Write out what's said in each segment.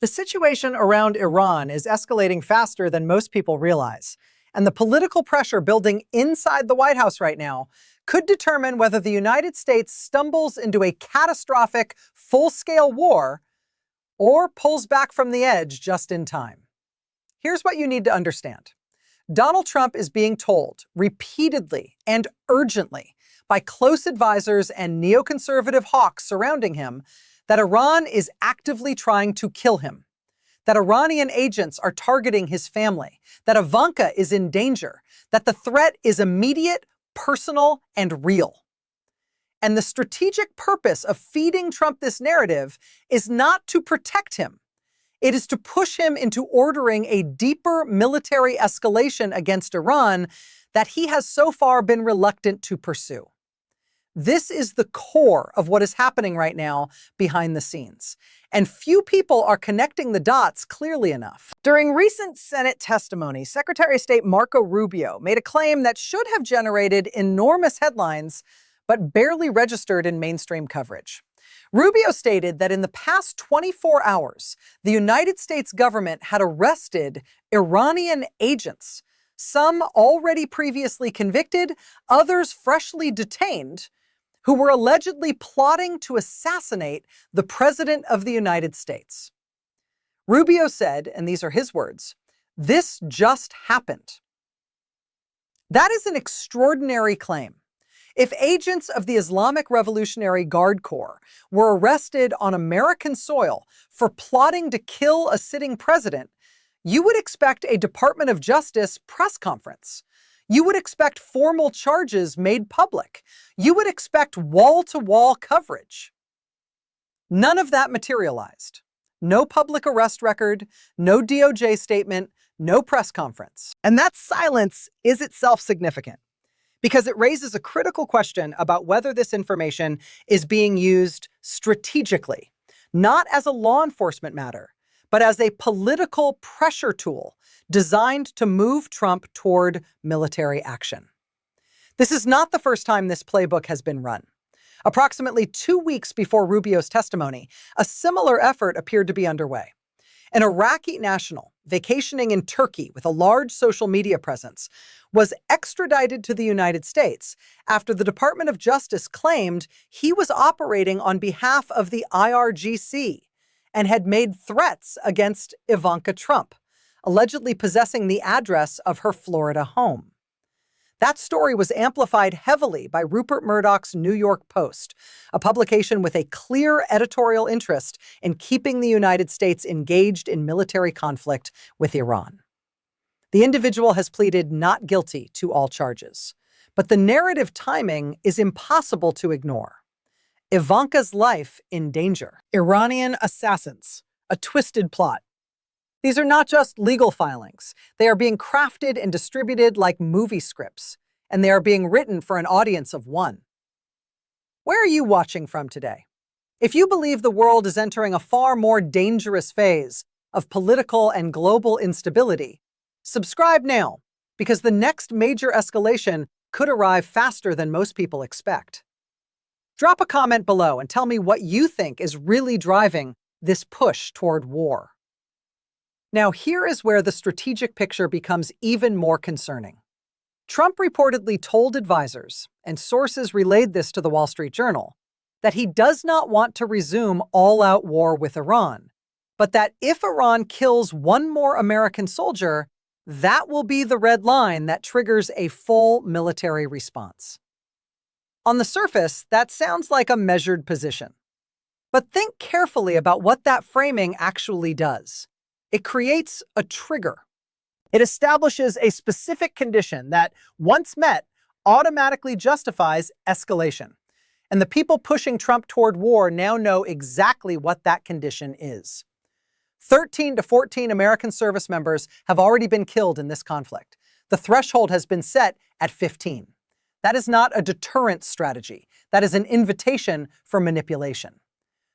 The situation around Iran is escalating faster than most people realize, and the political pressure building inside the White House right now could determine whether the United States stumbles into a catastrophic, full-scale war or pulls back from the edge just in time. Here's what you need to understand. Donald Trump is being told repeatedly and urgently by close advisors and neoconservative hawks surrounding him that Iran is actively trying to kill him, that Iranian agents are targeting his family, that Ivanka is in danger, that the threat is immediate, personal, and real. And the strategic purpose of feeding Trump this narrative is not to protect him. It is to push him into ordering a deeper military escalation against Iran that he has so far been reluctant to pursue. This is the core of what is happening right now behind the scenes, and few people are connecting the dots clearly enough. During recent Senate testimony, Secretary of State Marco Rubio made a claim that should have generated enormous headlines, but barely registered in mainstream coverage. Rubio stated that in the past 24 hours, the United States government had arrested Iranian agents, some already previously convicted, others freshly detained, who were allegedly plotting to assassinate the President of the United States. Rubio said, and these are his words, "This just happened." That is an extraordinary claim. If agents of the Islamic Revolutionary Guard Corps were arrested on American soil for plotting to kill a sitting president, you would expect a Department of Justice press conference. You would expect formal charges made public. You would expect wall-to-wall coverage. None of that materialized. No public arrest record, no DOJ statement, no press conference. And that silence is itself significant, because it raises a critical question about whether this information is being used strategically, not as a law enforcement matter, but as a political pressure tool designed to move Trump toward military action. This is not the first time this playbook has been run. Approximately 2 weeks before Rubio's testimony, a similar effort appeared to be underway. An Iraqi national vacationing in Turkey with a large social media presence was extradited to the United States after the Department of Justice claimed he was operating on behalf of the IRGC and had made threats against Ivanka Trump, allegedly possessing the address of her Florida home. That story was amplified heavily by Rupert Murdoch's New York Post, a publication with a clear editorial interest in keeping the United States engaged in military conflict with Iran. The individual has pleaded not guilty to all charges, but the narrative timing is impossible to ignore. Ivanka's life in danger. Iranian assassins, a twisted plot. These are not just legal filings. They are being crafted and distributed like movie scripts, and they are being written for an audience of one. Where are you watching from today? If you believe the world is entering a far more dangerous phase of political and global instability, subscribe now, because the next major escalation could arrive faster than most people expect. Drop a comment below and tell me what you think is really driving this push toward war. Now, here is where the strategic picture becomes even more concerning. Trump reportedly told advisors, and sources relayed this to the Wall Street Journal, that he does not want to resume all-out war with Iran, but that if Iran kills one more American soldier, that will be the red line that triggers a full military response. On the surface, that sounds like a measured position. But think carefully about what that framing actually does. It creates a trigger. It establishes a specific condition that, once met, automatically justifies escalation. And the people pushing Trump toward war now know exactly what that condition is. 13 to 14 American service members have already been killed in this conflict. The threshold has been set at 15. That is not a deterrent strategy. That is an invitation for manipulation.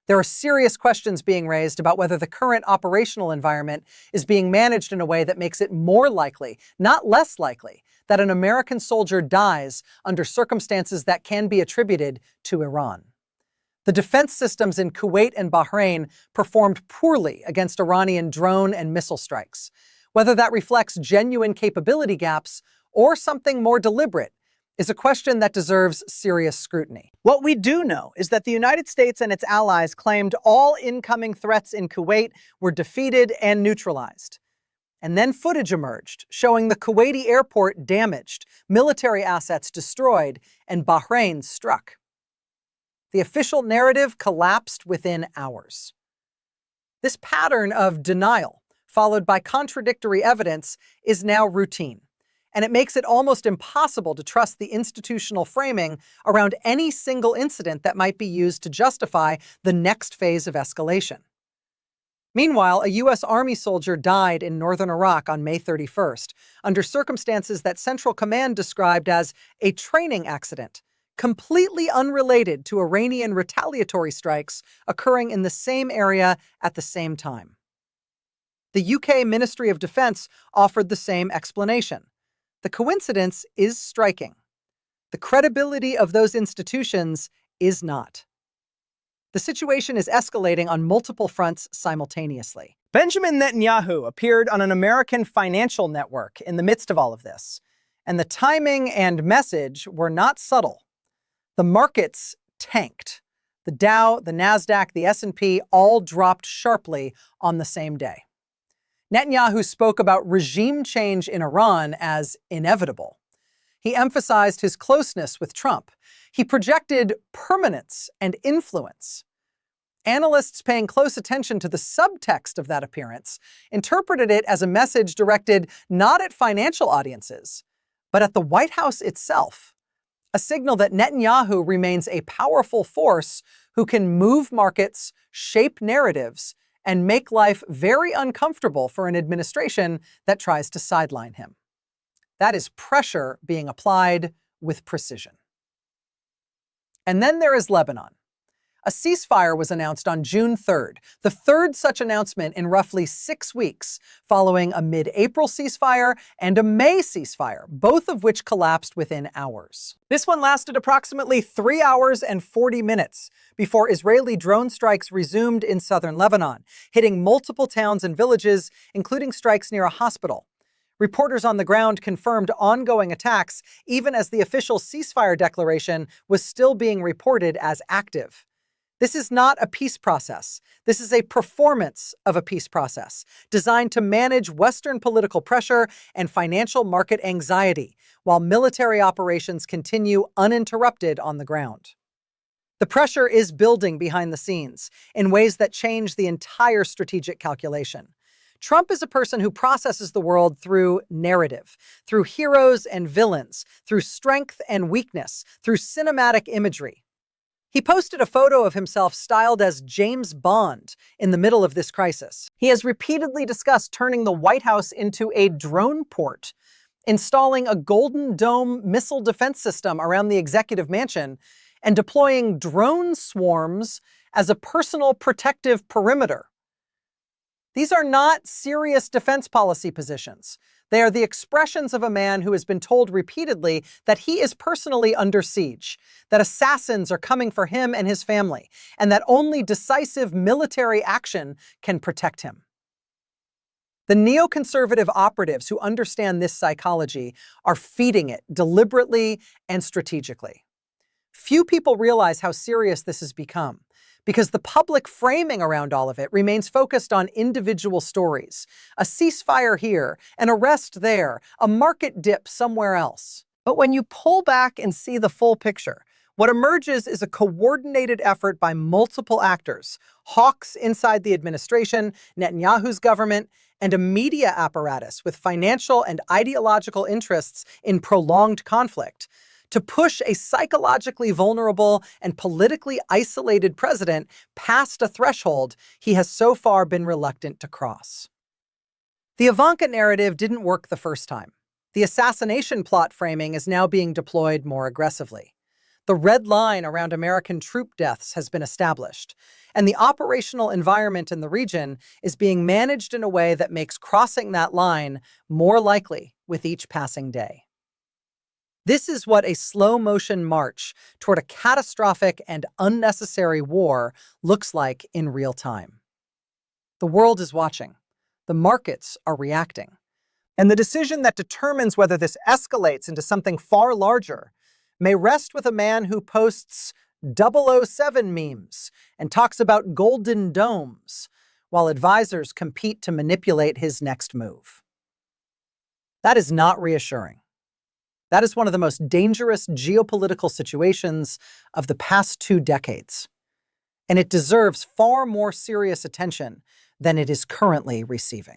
There are serious questions being raised about whether the current operational environment is being managed in a way that makes it more likely, not less likely, that an American soldier dies under circumstances that can be attributed to Iran. The defense systems in Kuwait and Bahrain performed poorly against Iranian drone and missile strikes. Whether that reflects genuine capability gaps or something more deliberate is a question that deserves serious scrutiny. What we do know is that the United States and its allies claimed all incoming threats in Kuwait were defeated and neutralized. And then footage emerged showing the Kuwaiti airport damaged, military assets destroyed, and Bahrain struck. The official narrative collapsed within hours. This pattern of denial, followed by contradictory evidence, is now routine, and it makes it almost impossible to trust the institutional framing around any single incident that might be used to justify the next phase of escalation. Meanwhile, a U.S. Army soldier died in northern Iraq on May 31st, under circumstances that Central Command described as a training accident, completely unrelated to Iranian retaliatory strikes occurring in the same area at the same time. The UK Ministry of Defense offered the same explanation. The coincidence is striking. The credibility of those institutions is not. The situation is escalating on multiple fronts simultaneously. Benjamin Netanyahu appeared on an American financial network in the midst of all of this, and the timing and message were not subtle. The markets tanked. The Dow, the Nasdaq, the S&P all dropped sharply on the same day. Netanyahu spoke about regime change in Iran as inevitable. He emphasized his closeness with Trump. He projected permanence and influence. Analysts paying close attention to the subtext of that appearance interpreted it as a message directed not at financial audiences, but at the White House itself. A signal that Netanyahu remains a powerful force who can move markets, shape narratives, and make life very uncomfortable for an administration that tries to sideline him. That is pressure being applied with precision. And then there is Lebanon. A ceasefire was announced on June 3rd, the third such announcement in roughly 6 weeks, following a mid-April ceasefire and a May ceasefire, both of which collapsed within hours. This one lasted approximately 3 hours and 40 minutes before Israeli drone strikes resumed in southern Lebanon, hitting multiple towns and villages, including strikes near a hospital. Reporters on the ground confirmed ongoing attacks, even as the official ceasefire declaration was still being reported as active. This is not a peace process. This is a performance of a peace process designed to manage Western political pressure and financial market anxiety, while military operations continue uninterrupted on the ground. The pressure is building behind the scenes in ways that change the entire strategic calculation. Trump is a person who processes the world through narrative, through heroes and villains, through strength and weakness, through cinematic imagery. He posted a photo of himself styled as James Bond in the middle of this crisis. He has repeatedly discussed turning the White House into a drone port, installing a Golden Dome missile defense system around the executive mansion, and deploying drone swarms as a personal protective perimeter. These are not serious defense policy positions. They are the expressions of a man who has been told repeatedly that he is personally under siege, that assassins are coming for him and his family, and that only decisive military action can protect him. The neoconservative operatives who understand this psychology are feeding it deliberately and strategically. Few people realize how serious this has become, because the public framing around all of it remains focused on individual stories. A ceasefire here, an arrest there, a market dip somewhere else. But when you pull back and see the full picture, what emerges is a coordinated effort by multiple actors, hawks inside the administration, Netanyahu's government, and a media apparatus with financial and ideological interests in prolonged conflict, to push a psychologically vulnerable and politically isolated president past a threshold he has so far been reluctant to cross. The Ivanka narrative didn't work the first time. The assassination plot framing is now being deployed more aggressively. The red line around American troop deaths has been established, and the operational environment in the region is being managed in a way that makes crossing that line more likely with each passing day. This is what a slow-motion march toward a catastrophic and unnecessary war looks like in real time. The world is watching. The markets are reacting. And the decision that determines whether this escalates into something far larger may rest with a man who posts 007 memes and talks about golden domes, while advisors compete to manipulate his next move. That is not reassuring. That is one of the most dangerous geopolitical situations of the past 2 decades, and it deserves far more serious attention than it is currently receiving.